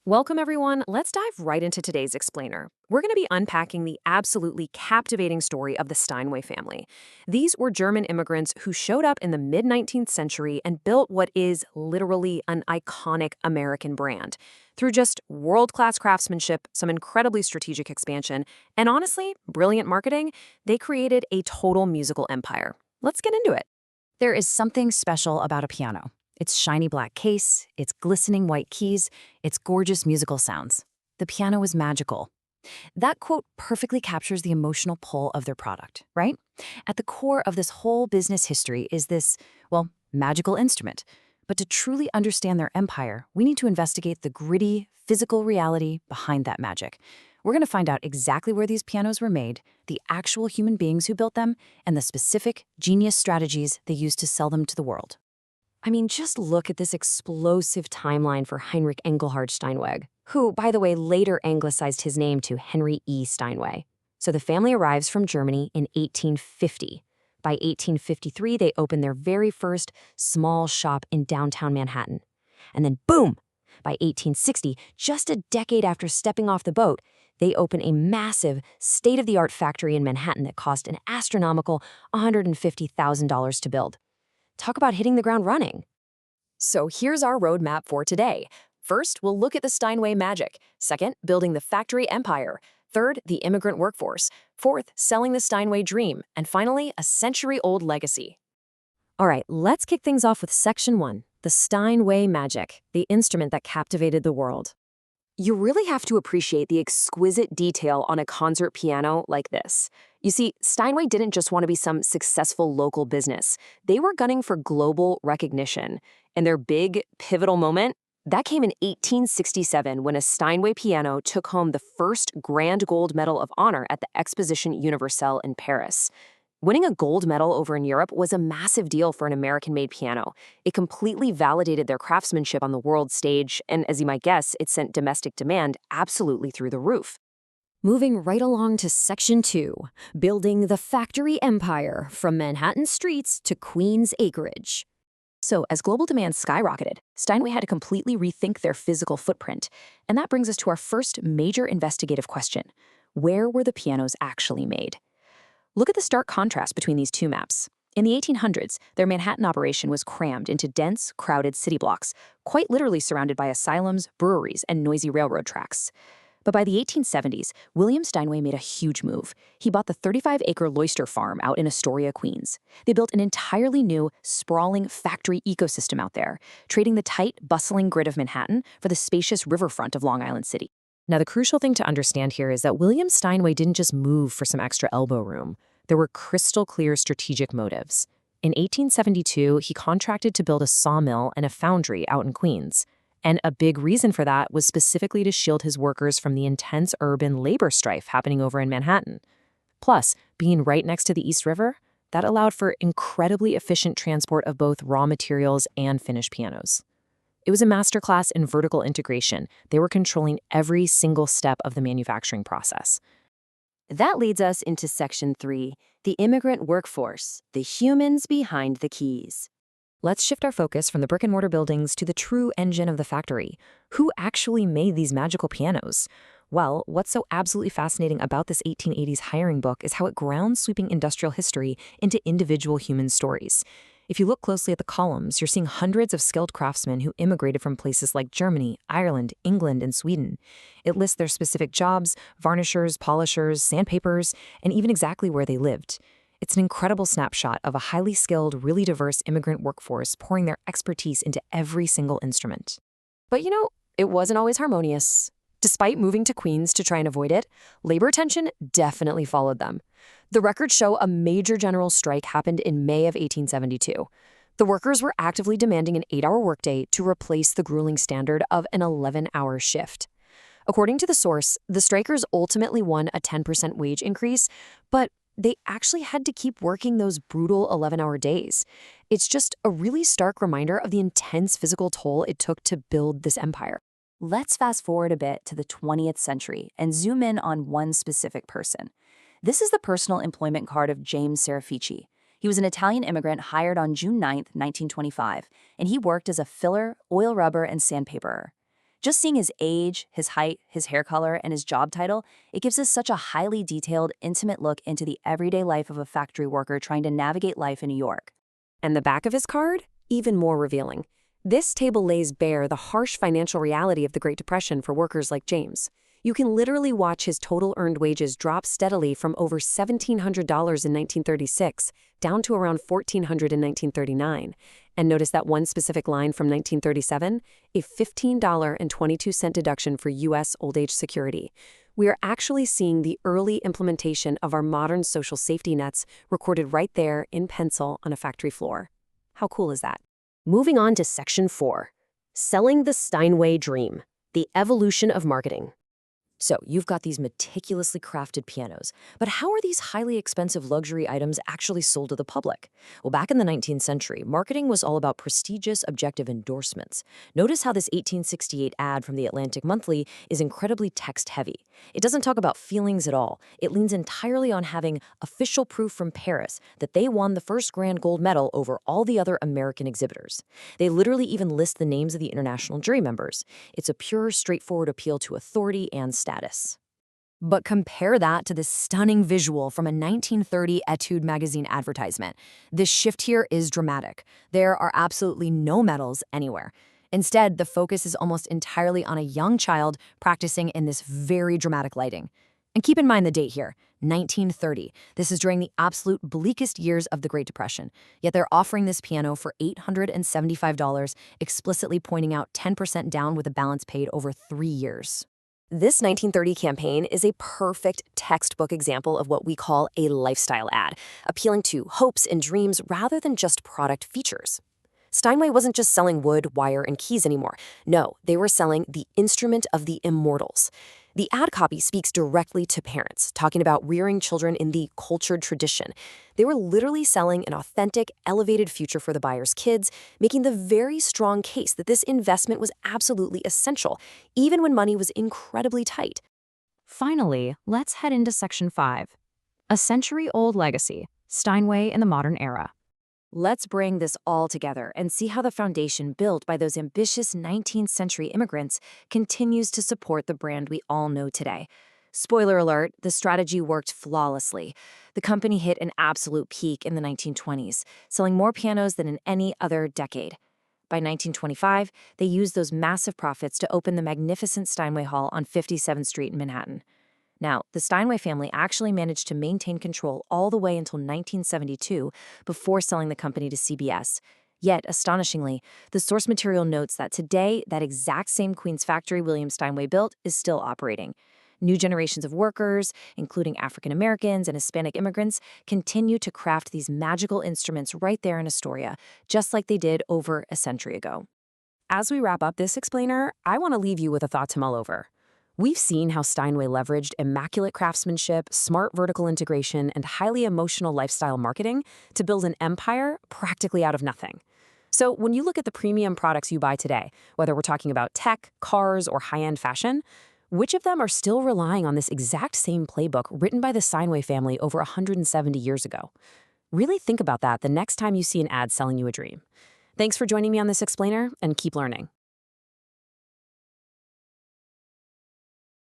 Welcome, everyone. Let's dive right into today's explainer. We're going to be unpacking the absolutely captivating story of the Steinway family. These were German immigrants who showed up in the mid 19th century and built what is literally an iconic American brand. Through just world class craftsmanship, some incredibly strategic expansion, and honestly, brilliant marketing, they created a total musical empire. Let's get into it. There is something special about a piano. Its shiny black case, its glistening white keys, its gorgeous musical sounds. The piano is magical. That quote perfectly captures the emotional pull of their product, right? At the core of this whole business history is this, well, magical instrument. But to truly understand their empire, we need to investigate the gritty, physical reality behind that magic. We're going to find out exactly where these pianos were made, the actual human beings who built them, and the specific, genius strategies they used to sell them to the world. I mean, just look at this explosive timeline for Heinrich Engelhard Steinweg, who, by the way, later anglicized his name to Henry E. Steinway. So the family arrives from Germany in 1850. By 1853, they open their very first small shop in downtown Manhattan. And then boom! By 1860, just a decade after stepping off the boat, they open a massive, state-of-the-art factory in Manhattan that cost an astronomical $150,000 to build. Talk about hitting the ground running. So here's our roadmap for today. First, we'll look at the Steinway magic. Second, building the factory empire. Third, the immigrant workforce. Fourth, selling the Steinway dream. And finally, a century-old legacy. All right, let's kick things off with Section 1, the Steinway magic, the instrument that captivated the world. You really have to appreciate the exquisite detail on a concert piano like this. You see, Steinway didn't just want to be some successful local business. They were gunning for global recognition. And their big, pivotal moment, that came in 1867 when a Steinway piano took home the first Grand Gold Medal of Honor at the Exposition Universelle in Paris. Winning a gold medal over in Europe was a massive deal for an American-made piano. It completely validated their craftsmanship on the world stage, and as you might guess, it sent domestic demand absolutely through the roof. Moving right along to Section 2, building the factory empire from Manhattan streets to Queens acreage. So, as global demand skyrocketed, Steinway had to completely rethink their physical footprint. And that brings us to our first major investigative question. Where were the pianos actually made? Look at the stark contrast between these two maps. In the 1800s, their Manhattan operation was crammed into dense, crowded city blocks, quite literally surrounded by asylums, breweries, and noisy railroad tracks. But by the 1870s, William Steinway made a huge move. He bought the 35-acre Loyster Farm out in Astoria, Queens. They built an entirely new, sprawling factory ecosystem out there, trading the tight, bustling grid of Manhattan for the spacious riverfront of Long Island City. Now, the crucial thing to understand here is that William Steinway didn't just move for some extra elbow room. There were crystal clear strategic motives. In 1872, he contracted to build a sawmill and a foundry out in Queens. And a big reason for that was specifically to shield his workers from the intense urban labor strife happening over in Manhattan. Plus, being right next to the East River, that allowed for incredibly efficient transport of both raw materials and finished pianos. It was a masterclass in vertical integration. They were controlling every single step of the manufacturing process. That leads us into Section 3, the immigrant workforce, the humans behind the keys. Let's shift our focus from the brick-and-mortar buildings to the true engine of the factory. Who actually made these magical pianos? Well, what's so absolutely fascinating about this 1880s hiring book is how it grounds sweeping industrial history into individual human stories. If you look closely at the columns, you're seeing hundreds of skilled craftsmen who immigrated from places like Germany, Ireland, England, and Sweden. It lists their specific jobs, varnishers, polishers, sandpapers, and even exactly where they lived. It's an incredible snapshot of a highly skilled, really diverse immigrant workforce pouring their expertise into every single instrument. But it wasn't always harmonious. Despite moving to Queens to try and avoid it, labor tension definitely followed them. The records show a major general strike happened in May of 1872. The workers were actively demanding an 8-hour workday to replace the grueling standard of an 11-hour shift. According to the source, the strikers ultimately won a 10% wage increase, but they actually had to keep working those brutal 11-hour days. It's just a really stark reminder of the intense physical toll it took to build this empire. Let's fast forward a bit to the 20th century and zoom in on one specific person. This is the personal employment card of James Serafici. He was an Italian immigrant hired on June 9, 1925, and he worked as a filler, oil rubber, and sandpaperer. Just seeing his age, his height, his hair color, and his job title, it gives us such a highly detailed, intimate look into the everyday life of a factory worker trying to navigate life in New York. And the back of his card? Even more revealing. This table lays bare the harsh financial reality of the Great Depression for workers like James. You can literally watch his total earned wages drop steadily from over $1,700 in 1936 down to around $1,400 in 1939. And notice that one specific line from 1937, a $15.22 deduction for U.S. old age security. We are actually seeing the early implementation of our modern social safety nets recorded right there in pencil on a factory floor. How cool is that? Moving on to Section 4, Selling the Steinway Dream, the Evolution of Marketing. So you've got these meticulously crafted pianos, but how are these highly expensive luxury items actually sold to the public? Well, back in the 19th century, marketing was all about prestigious, objective endorsements. Notice how this 1868 ad from the Atlantic Monthly is incredibly text-heavy. It doesn't talk about feelings at all. It leans entirely on having official proof from Paris that they won the first grand gold medal over all the other American exhibitors. They literally even list the names of the international jury members. It's a pure, straightforward appeal to authority and status. But compare that to this stunning visual from a 1930 Etude magazine advertisement. This shift here is dramatic. There are absolutely no medals anywhere. Instead, the focus is almost entirely on a young child practicing in this very dramatic lighting. And keep in mind the date here, 1930. This is during the absolute bleakest years of the Great Depression. Yet they're offering this piano for $875, explicitly pointing out 10% down with a balance paid over 3 years. This 1930 campaign is a perfect textbook example of what we call a lifestyle ad, appealing to hopes and dreams rather than just product features. Steinway wasn't just selling wood, wire, and keys anymore. No, they were selling the instrument of the immortals. The ad copy speaks directly to parents, talking about rearing children in the cultured tradition. They were literally selling an authentic, elevated future for the buyer's kids, making the very strong case that this investment was absolutely essential, even when money was incredibly tight. Finally, let's head into Section 5. A century-old legacy, Steinway in the modern era. Let's bring this all together and see how the foundation built by those ambitious 19th century immigrants continues to support the brand we all know today. Spoiler alert, the strategy worked flawlessly. The company hit an absolute peak in the 1920s, selling more pianos than in any other decade. By 1925, they used those massive profits to open the magnificent Steinway Hall on 57th Street in Manhattan. Now, the Steinway family actually managed to maintain control all the way until 1972 before selling the company to CBS. Yet, astonishingly, the source material notes that today, that exact same Queens factory William Steinway built is still operating. New generations of workers, including African Americans and Hispanic immigrants, continue to craft these magical instruments right there in Astoria, just like they did over a century ago. As we wrap up this explainer, I want to leave you with a thought to mull over. We've seen how Steinway leveraged immaculate craftsmanship, smart vertical integration, and highly emotional lifestyle marketing to build an empire practically out of nothing. So when you look at the premium products you buy today, whether we're talking about tech, cars, or high-end fashion, which of them are still relying on this exact same playbook written by the Steinway family over 170 years ago? Really think about that the next time you see an ad selling you a dream. Thanks for joining me on this explainer, and keep learning.